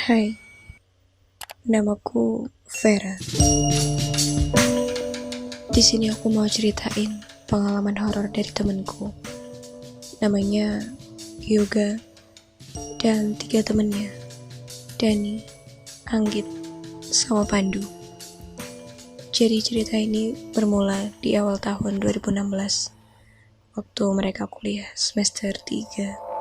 Hai, namaku Vera. Di sini aku mau ceritain pengalaman horor dari temenku. Namanya Yoga dan 3 temennya, Dani, Anggit, sama Pandu. Jadi cerita ini bermula di awal tahun 2016, waktu mereka kuliah semester 3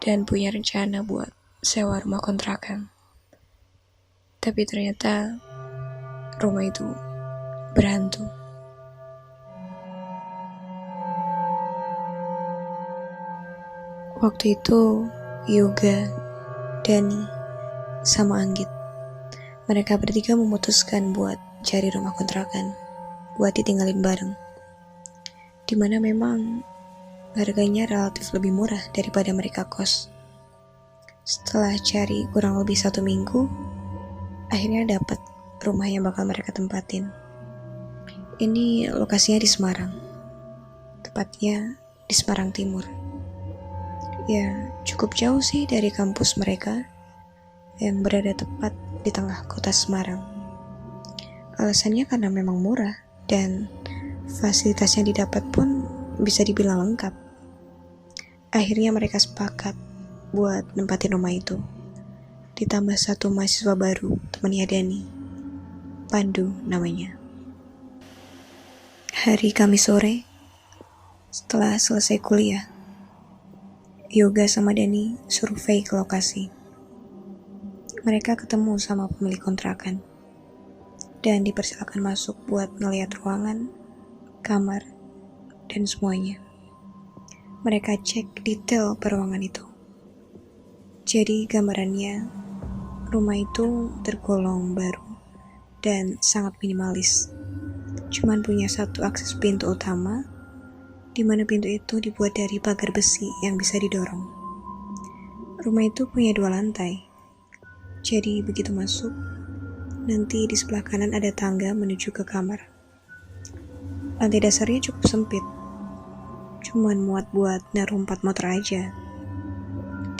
dan punya rencana buat sewa rumah kontrakan. Tapi ternyata rumah itu berhantu. Waktu itu Yoga, Dani, sama Anggit, mereka bertiga memutuskan buat cari rumah kontrakan buat ditinggalin bareng, dimana memang harganya relatif lebih murah daripada mereka kos. Setelah cari kurang lebih 1 minggu, akhirnya dapat rumah yang bakal mereka tempatin. Ini lokasinya di Semarang, tepatnya di Semarang Timur. Ya, cukup jauh sih dari kampus mereka yang berada tepat di tengah kota Semarang. Alasannya karena memang murah dan fasilitas yang didapat pun bisa dibilang lengkap. Akhirnya mereka sepakat buat nempatin rumah itu. Ditambah 1 mahasiswa baru, temannya Dani, Pandu namanya. Hari Kamis sore, setelah selesai kuliah, Yoga sama Dani survei ke lokasi. Mereka ketemu sama pemilik kontrakan dan dipersilakan masuk buat ngeliat ruangan, kamar, dan semuanya. Mereka cek detail peruangan itu. Jadi gambarannya, rumah itu tergolong baru dan sangat minimalis. Cuman punya 1 akses pintu utama, di mana pintu itu dibuat dari pagar besi yang bisa didorong. Rumah itu punya 2 lantai. Jadi begitu masuk, nanti di sebelah kanan ada tangga menuju ke kamar. Lantai dasarnya cukup sempit, cuman muat buat naruh 4 motor aja.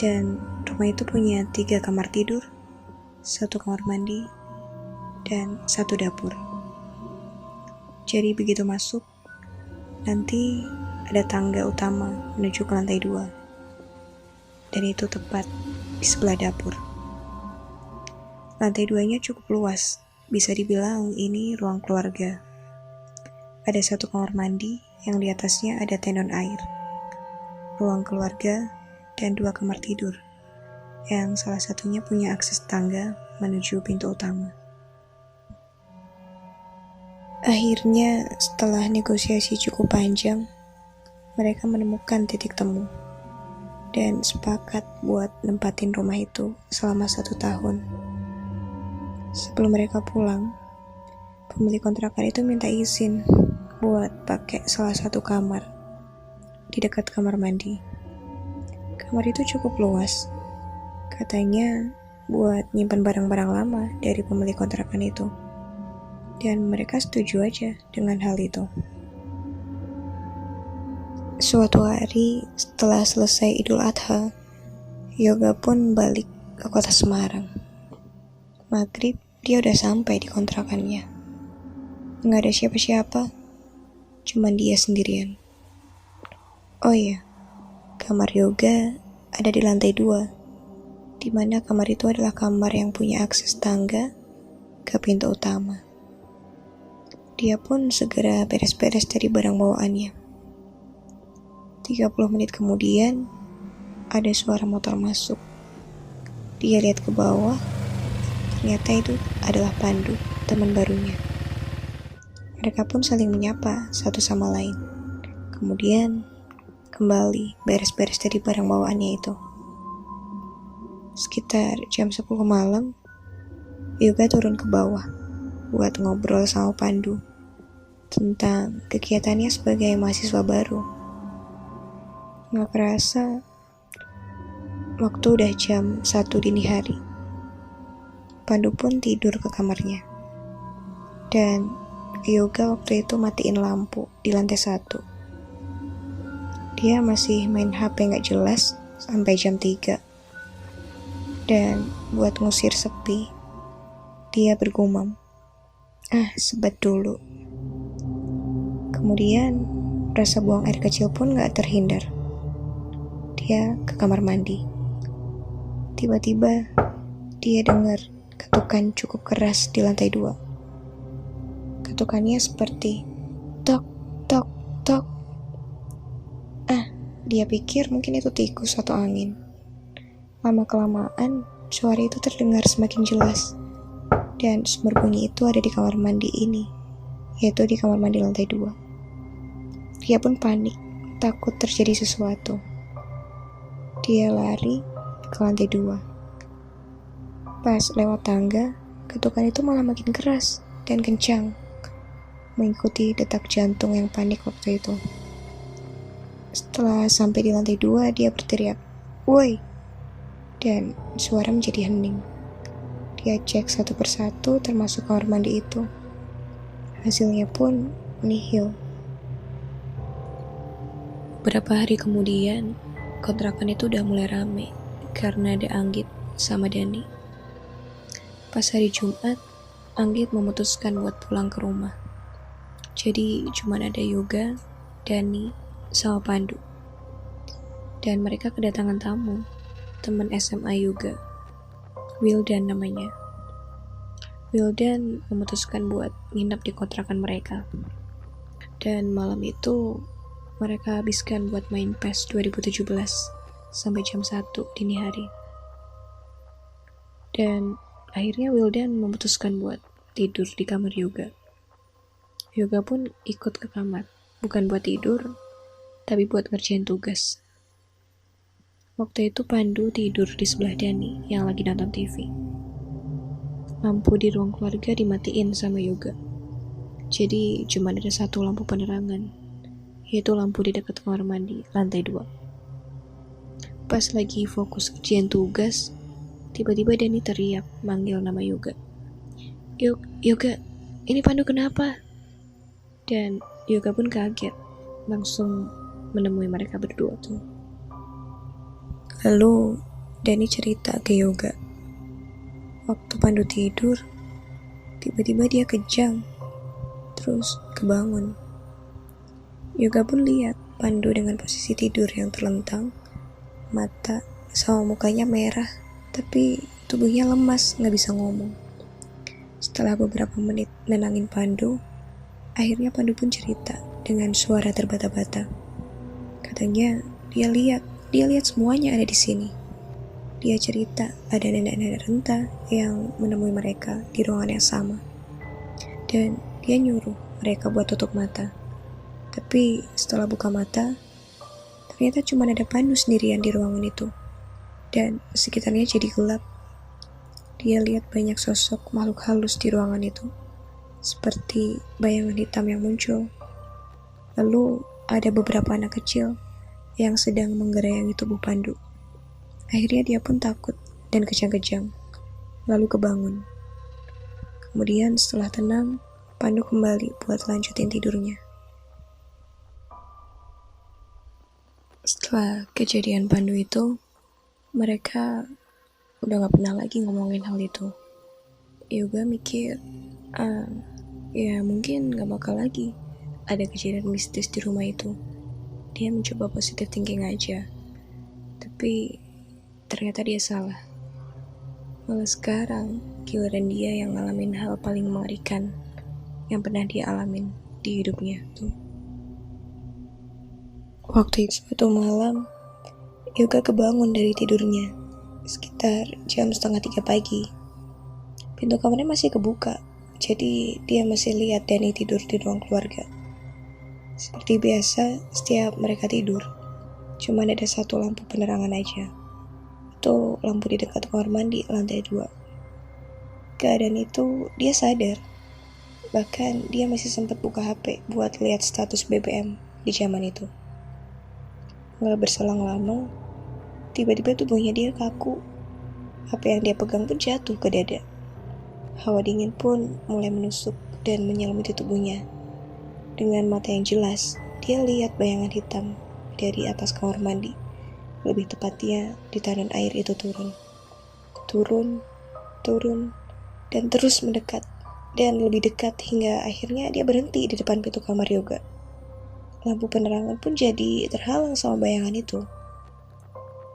Dan rumah itu punya 3 kamar tidur, 1 kamar mandi, dan 1 dapur. Jadi begitu masuk, nanti ada tangga utama menuju ke lantai 2. Dan itu tepat di sebelah dapur. Lantai 2-nya cukup luas, bisa dibilang ini ruang keluarga. Ada 1 kamar mandi yang di atasnya ada tendon air, ruang keluarga, dan 2 kamar tidur, yang salah satunya punya akses tangga menuju pintu utama. Akhirnya, setelah negosiasi cukup panjang, mereka menemukan titik temu dan sepakat buat nempatin rumah itu selama 1 tahun. Sebelum mereka pulang, pemilik kontrakan itu minta izin buat pakai salah 1 kamar di dekat kamar mandi. Kamar itu cukup luas, katanya buat nyimpan barang-barang lama dari pemilik kontrakan itu. Dan mereka setuju aja dengan hal itu. Suatu hari setelah selesai Idul Adha, Yoga pun balik ke kota Semarang. Maghrib dia udah sampai di kontrakannya. Nggak ada siapa-siapa, cuman dia sendirian. Oh iya, kamar Yoga ada di lantai 2, di mana kamar itu adalah kamar yang punya akses tangga ke pintu utama. Dia pun segera beres-beres dari barang bawaannya. 30 menit kemudian, ada suara motor masuk. Dia lihat ke bawah, ternyata itu adalah Pandu, teman barunya. Mereka pun saling menyapa satu sama lain. Kemudian, kembali beres-beres dari barang bawaannya itu. Sekitar jam 10 malam, Yoga turun ke bawah buat ngobrol sama Pandu tentang kegiatannya sebagai mahasiswa baru. Nggak kerasa, waktu udah jam 1 dini hari. Pandu pun tidur ke kamarnya. Dan Yoga waktu itu matiin lampu di lantai 1. Dia masih main HP nggak jelas sampai jam 3. Dan buat ngusir sepi, dia bergumam, sebat dulu. Kemudian rasa buang air kecil pun gak terhindar. Dia ke kamar mandi. Tiba-tiba dia dengar ketukan cukup keras di lantai 2. Ketukannya seperti tok, tok, tok. Dia pikir mungkin itu tikus atau angin. Lama-kelamaan, suara itu terdengar semakin jelas. Dan sumber bunyi itu ada di kamar mandi ini, yaitu di kamar mandi lantai 2. Dia pun panik, takut terjadi sesuatu. Dia lari ke lantai 2. Pas lewat tangga, ketukan itu malah makin keras dan kencang, mengikuti detak jantung yang panik waktu itu. Setelah sampai di lantai 2, dia berteriak, "Woi!" Dan suara menjadi hening. Dia cek satu persatu termasuk kamar mandi itu. Hasilnya pun nihil. Beberapa hari kemudian, kontrakan itu udah mulai rame karena ada Anggit sama Dani. Pas hari Jumat, Anggit memutuskan buat pulang ke rumah. Jadi cuma ada Yoga, Dani, sama Pandu. Dan mereka kedatangan tamu, teman SMA Yoga, Wildan namanya. Wildan memutuskan buat nginep di kontrakan mereka. Dan malam itu mereka habiskan buat main PES 2017 sampai jam 1 dini hari. Dan akhirnya Wildan memutuskan buat tidur di kamar Yoga. Yoga pun ikut ke kamar, bukan buat tidur, tapi buat ngerjain tugas. Waktu itu Pandu tidur di sebelah Dani yang lagi nonton TV. Lampu di ruang keluarga dimatiin sama Yoga. Jadi cuma ada satu lampu penerangan, yaitu lampu di dekat kamar mandi, lantai 2. Pas lagi fokus kerjain tugas, tiba-tiba Dani teriak manggil nama Yoga. Yoga, ini Pandu kenapa?" Dan Yoga pun kaget, langsung menemui mereka berdua tuh. Lalu Dani cerita ke Yoga. Waktu Pandu tidur, tiba-tiba dia kejang, terus kebangun. Yoga pun lihat Pandu dengan posisi tidur yang terlentang, mata sama mukanya merah, tapi tubuhnya lemas, gak bisa ngomong. Setelah beberapa menit nenangin Pandu, akhirnya Pandu pun cerita dengan suara terbata-bata. Katanya dia lihat semuanya ada di sini. Dia cerita ada nenek-nenek renta yang menemui mereka di ruangan yang sama. Dan dia nyuruh mereka buat tutup mata. Tapi setelah buka mata, ternyata cuma ada Pandu sendirian di ruangan itu. Dan sekitarnya jadi gelap. Dia lihat banyak sosok makhluk halus di ruangan itu, seperti bayangan hitam yang muncul. Lalu ada beberapa anak kecil yang sedang menggerayangi tubuh Pandu. Akhirnya dia pun takut dan kejang-kejang, lalu kebangun. Kemudian setelah tenang, Pandu kembali buat lanjutin tidurnya. Setelah kejadian Pandu itu, mereka udah gak pernah lagi ngomongin hal itu. Yoga mikir, ya mungkin gak bakal lagi ada kejadian mistis di rumah itu. Dia mencoba positive thinking aja, tapi ternyata dia salah. Malah sekarang giliran dia yang ngalamin hal paling mengerikan yang pernah dia alamin di hidupnya tuh. Waktu itu suatu malam, Yoga kebangun dari tidurnya sekitar jam 2:30 pagi. Pintu kamarnya masih kebuka, jadi dia masih lihat Dani tidur di ruang keluarga. Seperti biasa, setiap mereka tidur, cuma ada satu lampu penerangan aja. Itu lampu di dekat kamar mandi lantai 2. Keadaan itu dia sadar. Bahkan dia masih sempat buka HP buat lihat status BBM di zaman itu. Nggak berselang lama, tiba-tiba tubuhnya dia kaku. HP yang dia pegang pun jatuh ke dada. Hawa dingin pun mulai menusuk dan menyelimuti tubuhnya. Dengan mata yang jelas, dia lihat bayangan hitam dari atas kamar mandi. Lebih tepatnya, di tanah air itu turun. Turun, turun, dan terus mendekat. Dan lebih dekat hingga akhirnya dia berhenti di depan pintu kamar Yoga. Lampu penerangan pun jadi terhalang sama bayangan itu.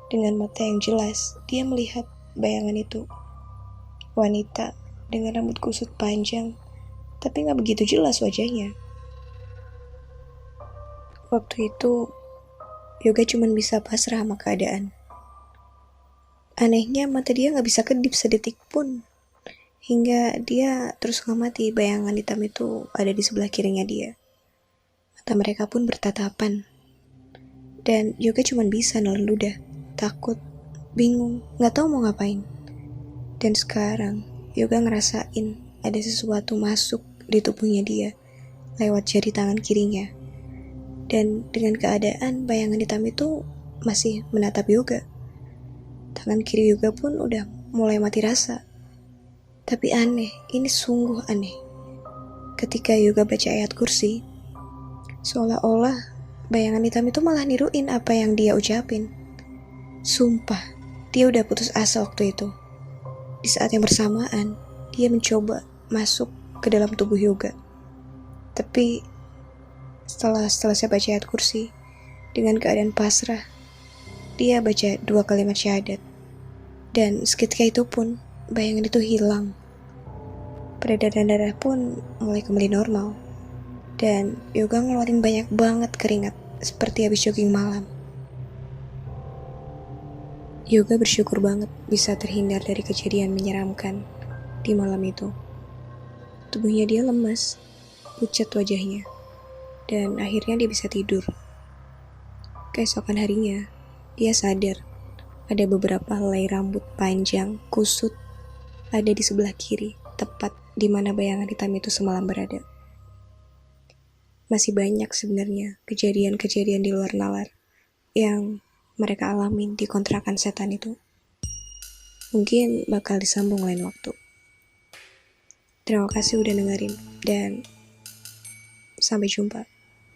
Dengan mata yang jelas, dia melihat bayangan itu. Wanita dengan rambut kusut panjang, tapi gak begitu jelas wajahnya. Waktu itu, Yoga cuma bisa pasrah sama keadaan. Anehnya mata dia gak bisa kedip sedetik pun. Hingga dia terus ngamati bayangan hitam itu ada di sebelah kirinya dia. Mata mereka pun bertatapan. Dan Yoga cuma bisa nelen ludah. Takut, bingung, gak tahu mau ngapain. Dan sekarang, Yoga ngerasain ada sesuatu masuk di tubuhnya dia lewat jari tangan kirinya. Dan dengan keadaan bayangan hitam itu masih menatap Yoga. Tangan kiri Yoga pun udah mulai mati rasa. Tapi aneh, ini sungguh aneh. Ketika Yoga baca ayat kursi, seolah-olah bayangan hitam itu malah niruin apa yang dia ucapin. Sumpah, dia udah putus asa waktu itu. Di saat yang bersamaan, dia mencoba masuk ke dalam tubuh Yoga. Tapi setelah selesai baca ayat kursi, dengan keadaan pasrah, dia baca 2 kalimat syahadat. Dan seketika itu pun, bayangan itu hilang. Peredaran darah pun mulai kembali normal. Dan Yoga ngeluarin banyak banget keringat, seperti habis jogging malam. Yoga bersyukur banget bisa terhindar dari kejadian menyeramkan di malam itu. Tubuhnya dia lemas, pucat wajahnya, dan akhirnya dia bisa tidur. Keesokan harinya, dia sadar ada beberapa helai rambut panjang, kusut, ada di sebelah kiri, tepat di mana bayangan hitam itu semalam berada. Masih banyak sebenarnya kejadian-kejadian di luar nalar yang mereka alamin di kontrakan setan itu. Mungkin bakal disambung lain waktu. Terima kasih udah dengerin, dan sampai jumpa.